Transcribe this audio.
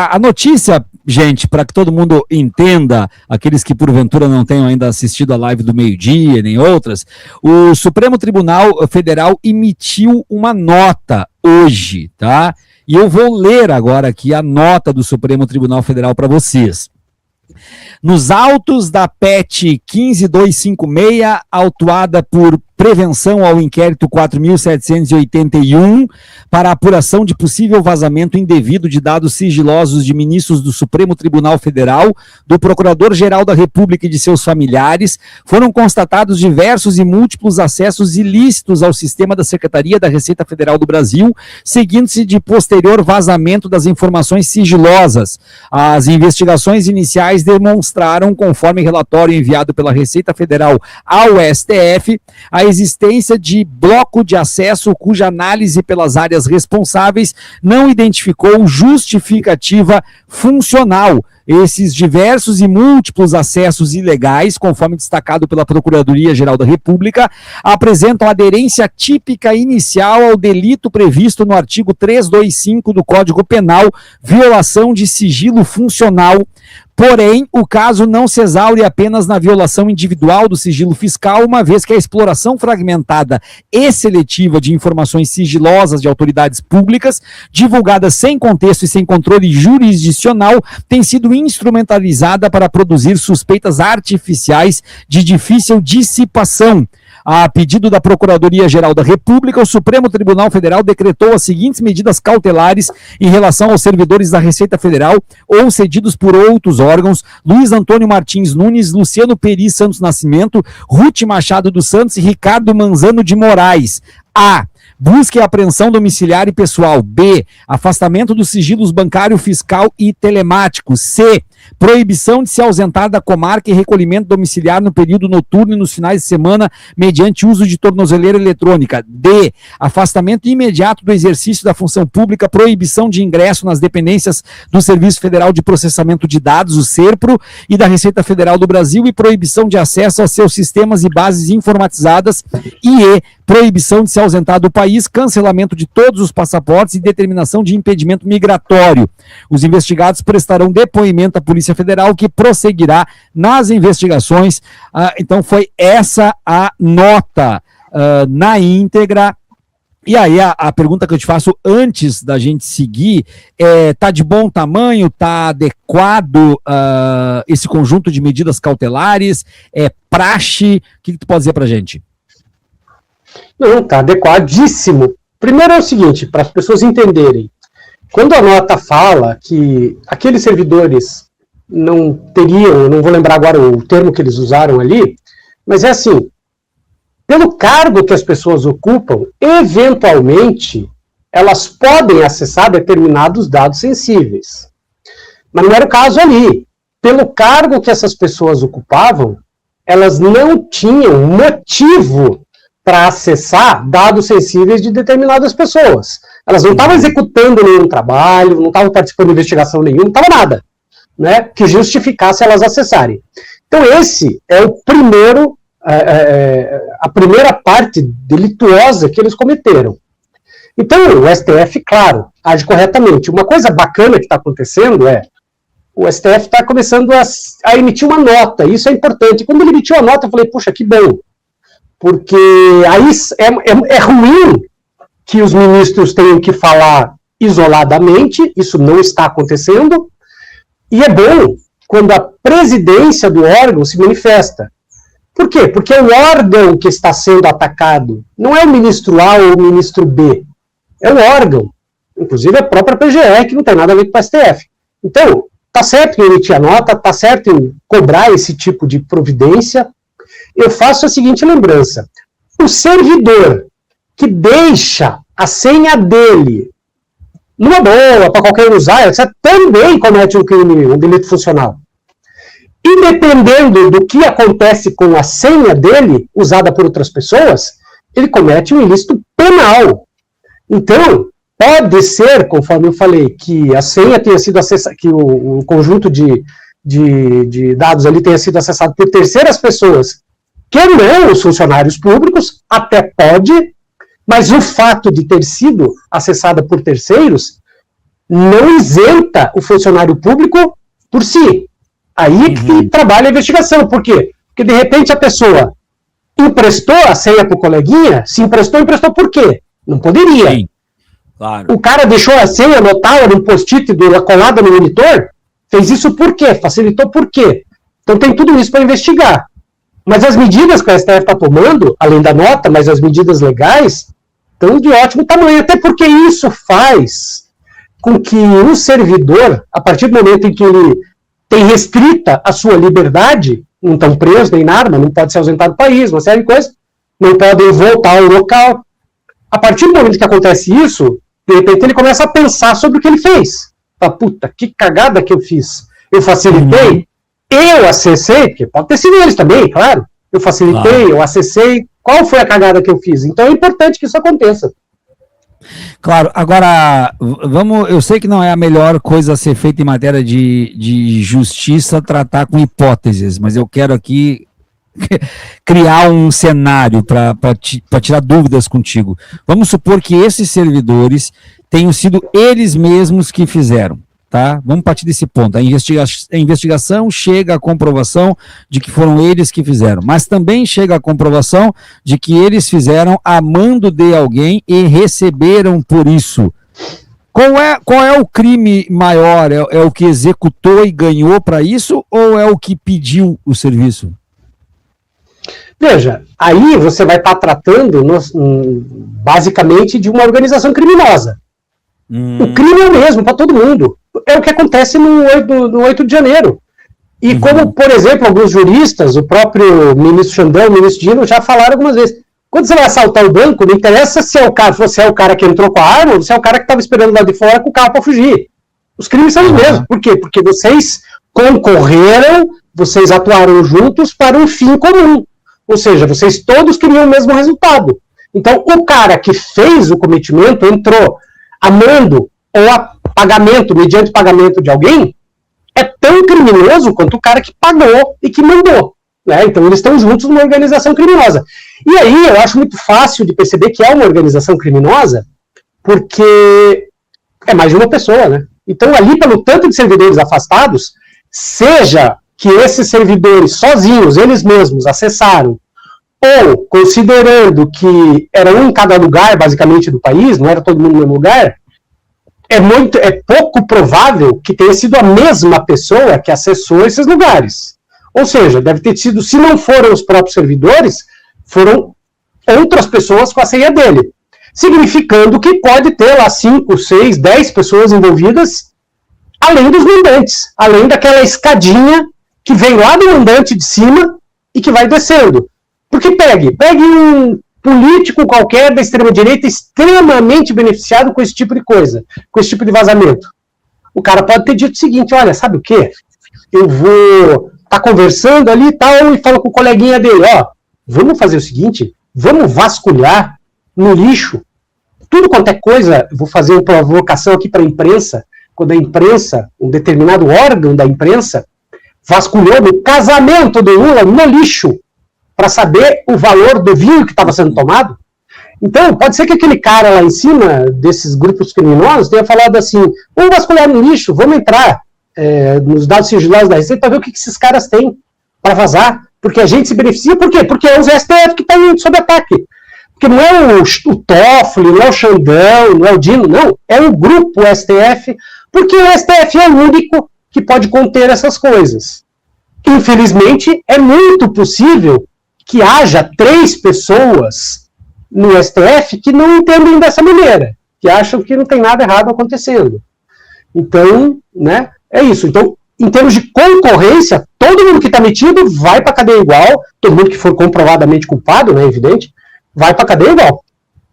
A notícia, gente, para que todo mundo entenda, aqueles que porventura não tenham ainda assistido a live do meio-dia, nem outras, o Supremo Tribunal Federal emitiu uma nota hoje, tá? E eu vou ler agora aqui a nota do Supremo Tribunal Federal para vocês. Nos autos da PET 15256, autuada por prevenção ao inquérito 4.781 para apuração de possível vazamento indevido de dados sigilosos de ministros do Supremo Tribunal Federal, do Procurador-Geral da República e de seus familiares, foram constatados diversos e múltiplos acessos ilícitos ao sistema da Secretaria da Receita Federal do Brasil, seguindo-se de posterior vazamento das informações sigilosas. As investigações iniciais demonstraram, conforme relatório enviado pela Receita Federal ao STF, a existência de bloco de acesso cuja análise pelas áreas responsáveis não identificou justificativa funcional. Esses diversos e múltiplos acessos ilegais, conforme destacado pela Procuradoria-Geral da República, apresentam aderência típica inicial ao delito previsto no artigo 325 do Código Penal, violação de sigilo funcional. Porém, o caso não se exaure apenas na violação individual do sigilo fiscal, uma vez que a exploração fragmentada e seletiva de informações sigilosas de autoridades públicas, divulgadas sem contexto e sem controle jurisdicional, tem sido instrumentalizada para produzir suspeitas artificiais de difícil dissipação. A pedido da Procuradoria-Geral da República, o Supremo Tribunal Federal decretou as seguintes medidas cautelares em relação aos servidores da Receita Federal ou cedidos por outros órgãos: Luiz Antônio Martins Nunes, Luciano Peri Santos Nascimento, Ruth Machado dos Santos e Ricardo Manzano de Moraes. A. Busca e apreensão domiciliar e pessoal. B. Afastamento dos sigilos bancário, fiscal e telemático. C. Proibição de se ausentar da comarca e recolhimento domiciliar no período noturno e nos finais de semana mediante uso de tornozeleira eletrônica. D. Afastamento imediato do exercício da função pública, proibição de ingresso nas dependências do Serviço Federal de Processamento de Dados, o SERPRO, e da Receita Federal do Brasil, e proibição de acesso a seus sistemas e bases informatizadas. E E. Proibição de se ausentar do país, cancelamento de todos os passaportes e determinação de impedimento migratório. Os investigados prestarão depoimento à Polícia Federal, que prosseguirá nas investigações. Então foi essa a nota na íntegra. E aí a pergunta que eu te faço antes da gente seguir é: tá de bom tamanho, tá adequado esse conjunto de medidas cautelares? É praxe? O que tu pode dizer pra gente? Não, está adequadíssimo. Primeiro é o seguinte, para as pessoas entenderem. Quando a nota fala que aqueles servidores não teriam, eu não vou lembrar agora o termo que eles usaram ali, mas é assim, pelo cargo que as pessoas ocupam, eventualmente, elas podem acessar determinados dados sensíveis. Mas não era o caso ali. Pelo cargo que essas pessoas ocupavam, elas não tinham motivo para acessar dados sensíveis de determinadas pessoas. Elas não estavam executando nenhum trabalho, não estavam participando de investigação nenhuma, não estava nada, né, que justificasse elas acessarem. Então esse é o primeiro, a primeira parte delituosa que eles cometeram. Então o STF, claro, age corretamente. Uma coisa bacana que está acontecendo é o STF está começando a emitir uma nota, isso é importante. Quando ele emitiu a nota, eu falei, puxa, que bom. Porque aí é ruim que os ministros tenham que falar isoladamente, isso não está acontecendo, e é bom quando a presidência do órgão se manifesta. Por quê? Porque o órgão que está sendo atacado não é o ministro A ou o ministro B, é o órgão, inclusive a própria PGR, que não tem nada a ver com o STF. Então, está certo em emitir a nota, está certo em cobrar esse tipo de providência. Eu faço a seguinte lembrança: o servidor que deixa a senha dele numa boa, para qualquer um usar, etc., também comete um crime, um delito funcional. E dependendo do que acontece com a senha dele, usada por outras pessoas, ele comete um ilícito penal. Então, pode ser, conforme eu falei, que a senha tenha sido acessada, que o conjunto de dados ali tenha sido acessado por terceiras pessoas, que não os funcionários públicos, até pode, mas o fato de ter sido acessada por terceiros não isenta o funcionário público por si. Aí que trabalha a investigação. Por quê? Porque, de repente, a pessoa emprestou a senha para o coleguinha, se emprestou por quê? Não poderia. Sim, claro. O cara deixou a senha anotada no post-it colada no monitor, fez isso por quê? Facilitou por quê? Então tem tudo isso para investigar. Mas as medidas que a STF está tomando, além da nota, mas as medidas legais, estão de ótimo tamanho, até porque isso faz com que o servidor, a partir do momento em que ele tem restrita a sua liberdade, não estão presos nem nada, mas não pode se ausentar do país, uma série de coisas, não podem voltar ao local. A partir do momento que acontece isso, de repente ele começa a pensar sobre o que ele fez. Fala, puta, que cagada que eu fiz. Eu facilitei, eu acessei, porque pode ter sido eles também, claro. Eu facilitei, eu acessei, qual foi a cagada que eu fiz? Então é importante que isso aconteça. Claro, agora, eu sei que não é a melhor coisa a ser feita em matéria de justiça tratar com hipóteses, mas eu quero aqui criar um cenário para tirar dúvidas contigo. Vamos supor que esses servidores tenham sido eles mesmos que fizeram, tá? Vamos partir desse ponto. A investigação chega à comprovação de que foram eles que fizeram, mas também chega à comprovação de que eles fizeram a mando de alguém e receberam por isso. Qual é o crime maior? É o que executou e ganhou para isso ou é o que pediu o serviço? Veja, aí você vai estar tratando basicamente de uma organização criminosa. O crime é o mesmo para todo mundo. É o que acontece no 8 de janeiro. E como, por exemplo, alguns juristas, o próprio ministro Xandão, o ministro Dino, já falaram algumas vezes. Quando você vai assaltar o banco, não interessa se você é o cara que entrou com a arma ou se é o cara que estava esperando lá de fora com o carro para fugir. Os crimes são os mesmos. Por quê? Porque vocês concorreram, vocês atuaram juntos para um fim comum. Ou seja, vocês todos queriam o mesmo resultado. Então, o cara que fez o cometimento entrou a mando ou a pagamento, mediante pagamento de alguém, é tão criminoso quanto o cara que pagou e que mandou. Né? Então, eles estão juntos numa organização criminosa. E aí, eu acho muito fácil de perceber que é uma organização criminosa, porque é mais de uma pessoa, né? Então, ali, pelo tanto de servidores afastados, seja que esses servidores sozinhos, eles mesmos, acessaram, ou considerando que era um em cada lugar, basicamente, do país, não era todo mundo no mesmo lugar, é pouco provável que tenha sido a mesma pessoa que acessou esses lugares. Ou seja, deve ter sido, se não foram os próprios servidores, foram outras pessoas com a senha dele. Significando que pode ter lá 5, 6, 10 pessoas envolvidas, além dos mandantes, além daquela escadinha que vem lá do mandante de cima e que vai descendo. Porque pegue um político qualquer da extrema-direita extremamente beneficiado com esse tipo de coisa, com esse tipo de vazamento. O cara pode ter dito o seguinte, olha, sabe o quê? Eu vou estar conversando ali e tal, e falo com o coleguinha dele, ó, vamos fazer o seguinte, vamos vasculhar no lixo tudo quanto é coisa, vou fazer uma provocação aqui para a imprensa, quando a imprensa, um determinado órgão da imprensa, vasculhou no casamento do Lula no lixo, para saber o valor do vinho que estava sendo tomado. Então, pode ser que aquele cara lá em cima, desses grupos criminosos, tenha falado assim, vamos vasculhar no lixo, vamos entrar nos dados sigilosos da Receita para ver o que esses caras têm para vazar, porque a gente se beneficia, por quê? Porque é o STF que está sob ataque. Porque não é o Toffoli, não é o Xandão, não é o Dino, não, é o grupo STF, porque o STF é o único que pode conter essas coisas. Infelizmente, é muito possível que haja 3 pessoas no STF que não entendem dessa maneira, que acham que não tem nada errado acontecendo. Então, né, é isso. Então, em termos de concorrência, todo mundo que está metido vai para a cadeia igual, todo mundo que for comprovadamente culpado, né, evidente, vai para a cadeia igual.